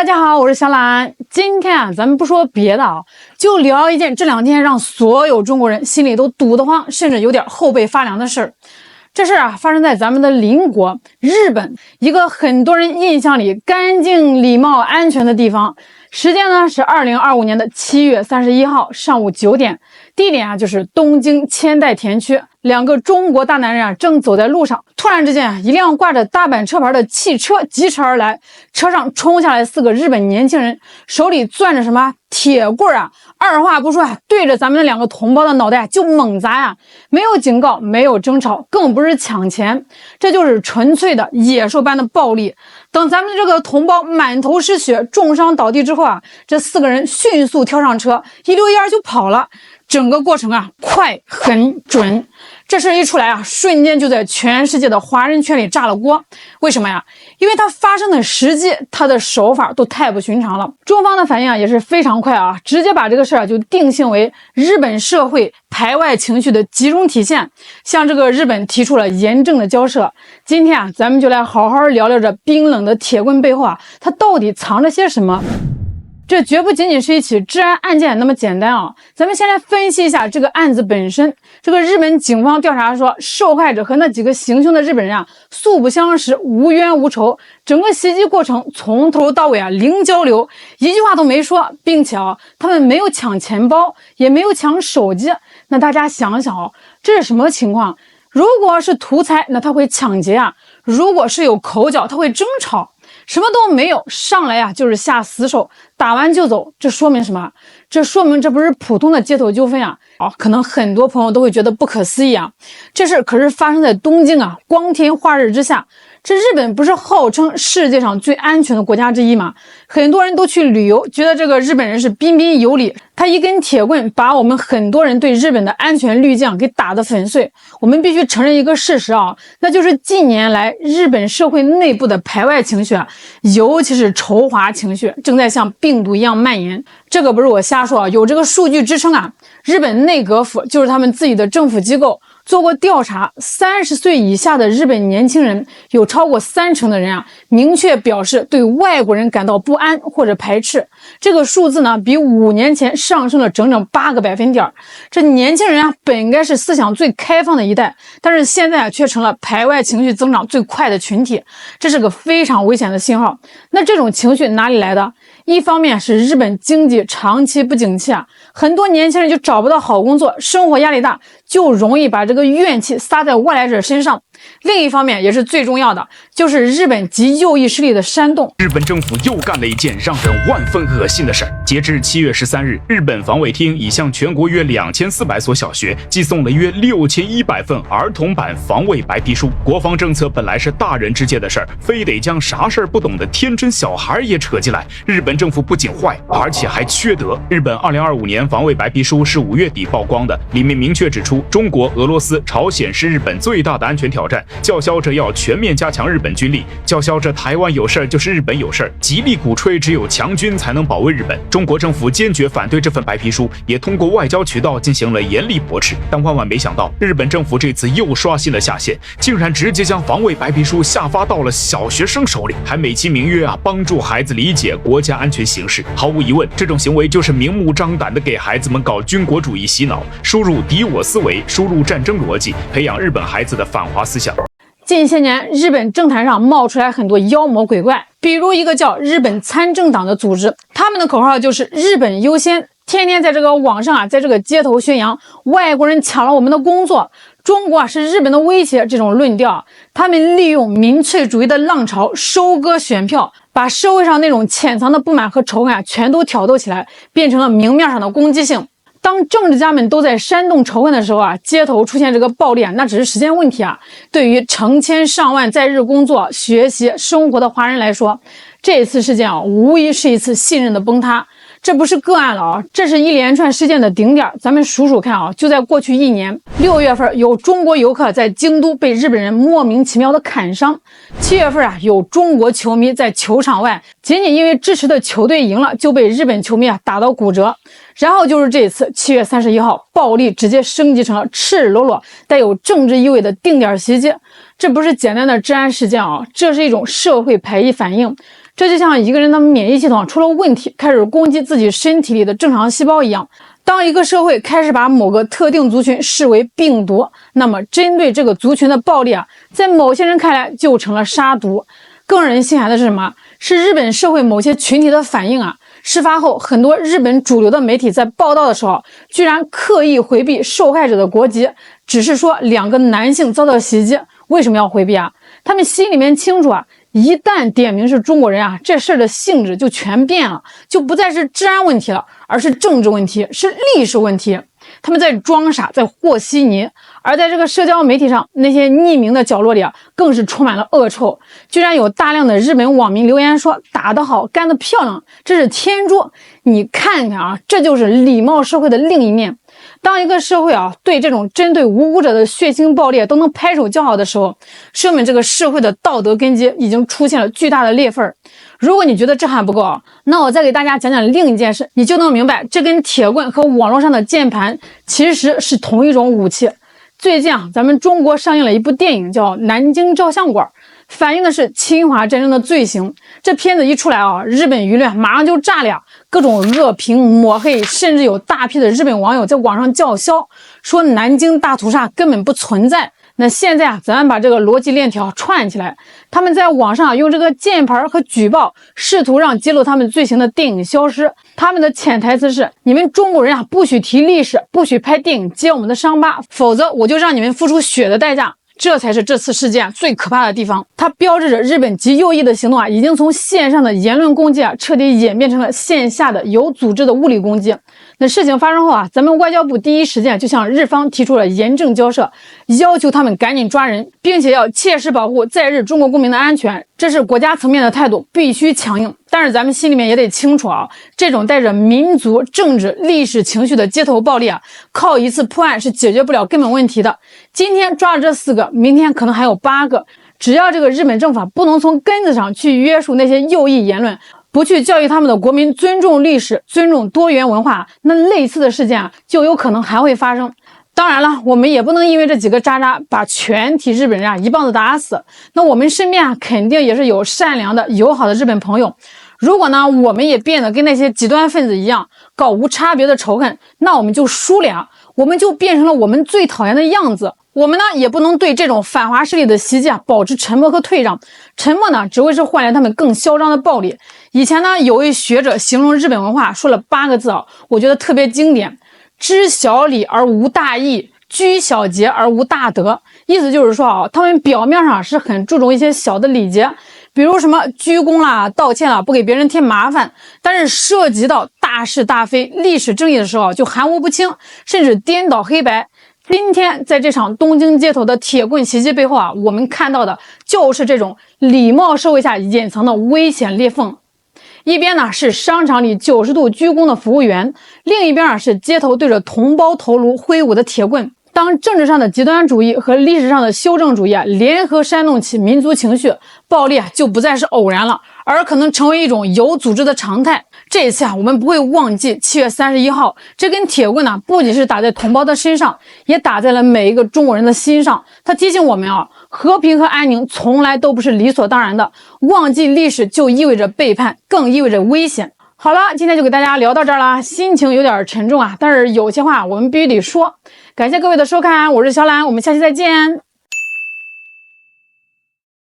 大家好，我是小懒。今天啊，咱们不说别的啊，就聊一件这两天让所有中国人心里都堵得慌，甚至有点后背发凉的事儿。这事儿啊，发生在咱们的邻国日本，一个很多人印象里干净、礼貌、安全的地方。时间呢是2025年的7月31号上午9点，地点啊就是东京千代田区。两个中国大男人啊正走在路上，突然之间啊，一辆挂着大阪车牌的汽车疾驰而来，车上冲下来4个日本年轻人，手里攥着什么铁棍啊，二话不说啊，对着咱们的2个同胞的脑袋就猛砸呀！没有警告，没有争吵，更不是抢钱，这就是纯粹的野兽般的暴力。等咱们这个同胞满头是血，重伤倒地之后啊，这4个人迅速跳上车，一溜烟就跑了。整个过程啊，快、狠、准。这事一出来啊，瞬间就在全世界的华人圈里炸了锅。为什么呀？因为它发生的时机，它的手法都太不寻常了。中方的反应啊也是非常快啊，直接把这个事儿就定性为日本社会排外情绪的集中体现，向这个日本提出了严正的交涉。今天啊，咱们就来好好聊聊这冰冷的铁棍背后啊，它到底藏着些什么。这绝不仅仅是一起治安案件那么简单啊！咱们先来分析一下这个案子本身。这个日本警方调查说，受害者和那几个行凶的日本人啊，素不相识，无冤无仇，整个袭击过程从头到尾啊零交流，一句话都没说，并且啊，他们没有抢钱包，也没有抢手机。那大家想想哦，这是什么情况？如果是图财，那他会抢劫啊；如果是有口角，他会争吵。什么都没有，上来呀就是下死手，打完就走，这说明什么？这说明这不是普通的街头纠纷啊！可能很多朋友都会觉得不可思议啊，这事可是发生在东京啊，光天化日之下。这日本不是号称世界上最安全的国家之一吗？很多人都去旅游，觉得这个日本人是彬彬有礼。他一根铁棍把我们很多人对日本的安全滤镜给打得粉碎。我们必须承认一个事实啊，那就是近年来日本社会内部的排外情绪啊，尤其是仇华情绪，正在像病毒一样蔓延。这个不是我瞎说啊，有这个数据支撑啊。日本内阁府就是他们自己的政府机构做过调查，30岁以下的日本年轻人有超过30%的人啊，明确表示对外国人感到不安或者排斥。这个数字呢，比5年前上升了整整8个百分点。这年轻人啊，本该是思想最开放的一代，但是现在啊，却成了排外情绪增长最快的群体，这是个非常危险的信号。那这种情绪哪里来的？一方面是日本经济长期不景气啊，很多年轻人就找不到好工作，生活压力大，就容易把这个怨气撒在外来者身上。另一方面也是最重要的，就是日本急就义势力的煽动。日本政府又干了一件让人万分恶心的事儿。截至7月13日，日本防卫厅已向全国约2400所小学寄送了约6100份儿童版防卫白皮书。国防政策本来是大人之间的事儿，非得将啥事儿不懂的天真小孩也扯进来。日本政府不仅坏，而且还缺德。日本2025年防卫白皮书是5月底曝光的，里面明确指出，中国、俄罗斯、朝鲜是日本最大的安全挑战，叫嚣着要全面加强日本军力，叫嚣着台湾有事儿就是日本有事儿，极力鼓吹只有强军才能保卫日本。中国政府坚决反对这份白皮书，也通过外交渠道进行了严厉驳斥。但万万没想到，日本政府这次又刷新了下限，竟然直接将防卫白皮书下发到了小学生手里，还美其名曰帮助孩子理解国家安全形势。毫无疑问，这种行为就是明目张胆的给孩子们搞军国主义洗脑，输入敌我思维，输入战争逻辑，培养日本孩子的反华思想。近些年，日本政坛上冒出来很多妖魔鬼怪，比如一个叫日本参政党的组织，他们的口号就是日本优先，天天在这个网上啊，在这个街头宣扬外国人抢了我们的工作，中国是日本的威胁这种论调。他们利用民粹主义的浪潮收割选票，把社会上那种潜藏的不满和仇恨啊，全都挑逗起来，变成了明面上的攻击性。当政治家们都在煽动仇恨的时候啊，街头出现这个暴力啊，那只是时间问题啊。对于成千上万在日工作、学习、生活的华人来说，这次事件啊，无疑是一次信任的崩塌。这不是个案了啊，这是一连串事件的顶点。咱们数数看啊，就在过去1年，6月份有中国游客在京都被日本人莫名其妙的砍伤；7月份啊，有中国球迷在球场外仅仅因为支持的球队赢了，就被日本球迷啊打到骨折。然后就是这次7月31号，暴力直接升级成了赤裸裸带有政治意味的定点袭击。这不是简单的治安事件啊，这是一种社会排异反应。这就像一个人的免疫系统出了问题，开始攻击自己身体里的正常细胞一样。当一个社会开始把某个特定族群视为病毒，那么针对这个族群的暴力在某些人看来就成了杀毒。更让人心寒的是什么？是日本社会某些群体的反应事发后，很多日本主流的媒体在报道的时候，居然刻意回避受害者的国籍，只是说2个男性遭到袭击。为什么要回避他们心里面清楚一旦点名是中国人这事儿的性质就全变了，就不再是治安问题了，而是政治问题，是历史问题。他们在装傻，在和稀泥。而在这个社交媒体上，那些匿名的角落里更是充满了恶臭。居然有大量的日本网民留言说，打得好，干得漂亮，这是天珠。你看看这就是礼貌社会的另一面。当一个社会对这种针对无辜者的血腥暴力都能拍手叫好的时候，说明这个社会的道德根基已经出现了巨大的裂缝。如果你觉得这还不够那我再给大家讲讲另一件事，你就能明白这根铁棍和网络上的键盘其实是同一种武器。最近咱们中国上映了一部电影叫《南京照相馆》，反映的是侵华战争的罪行。这片子一出来日本舆论马上就炸了，各种恶评抹黑，甚至有大批的日本网友在网上叫嚣，说南京大屠杀根本不存在。那现在咱们把这个逻辑链条串起来，他们在网上用这个键盘和举报，试图让揭露他们罪行的电影消失。他们的潜台词是：你们中国人不许提历史，不许拍电影揭我们的伤疤，否则我就让你们付出血的代价。这才是这次事件最可怕的地方，它标志着日本极右翼的行动已经从线上的言论攻击彻底演变成了线下的有组织的物理攻击。那事情发生后咱们外交部第一时间就向日方提出了严正交涉，要求他们赶紧抓人，并且要切实保护在日中国公民的安全。这是国家层面的态度，必须强硬。但是咱们心里面也得清楚这种带着民族、政治、历史情绪的街头暴力靠一次破案是解决不了根本问题的。今天抓了这4个，明天可能还有8个。只要这个日本政府不能从根子上去约束那些右翼言论，不去教育他们的国民尊重历史、尊重多元文化，那类似的事件就有可能还会发生。当然了，我们也不能因为这几个渣渣把全体日本人一棒子打死。那我们身边肯定也是有善良的、友好的日本朋友。如果呢，我们也变得跟那些极端分子一样，搞无差别的仇恨，那我们就输了，我们就变成了我们最讨厌的样子。我们呢，也不能对这种反华势力的袭击保持沉默和退让。沉默呢，只会是换来他们更嚣张的暴力。以前呢，有位学者形容日本文化说了8个字我觉得特别经典：知小礼而无大义，拘小节而无大德。意思就是说他们表面上是很注重一些小的礼节，比如什么鞠躬啦、道歉啦，不给别人添麻烦，但是涉及到大是大非、历史正义的时候就含糊不清，甚至颠倒黑白。今天在这场东京街头的铁棍袭击背后我们看到的就是这种礼貌社会下隐藏的危险裂缝。一边呢是商场里90度鞠躬的服务员，另一边是街头对着同胞头颅挥舞的铁棍。当政治上的极端主义和历史上的修正主义联合煽动起民族情绪，暴力就不再是偶然了，而可能成为一种有组织的常态。这一次我们不会忘记7月31号，这根铁棍不仅是打在同胞的身上，也打在了每一个中国人的心上。它提醒我们和平和安宁从来都不是理所当然的，忘记历史就意味着背叛，更意味着危险。好了，今天就给大家聊到这儿了，心情有点沉重但是有些话我们必须得说。感谢各位的收看，我是小懒，我们下期再见。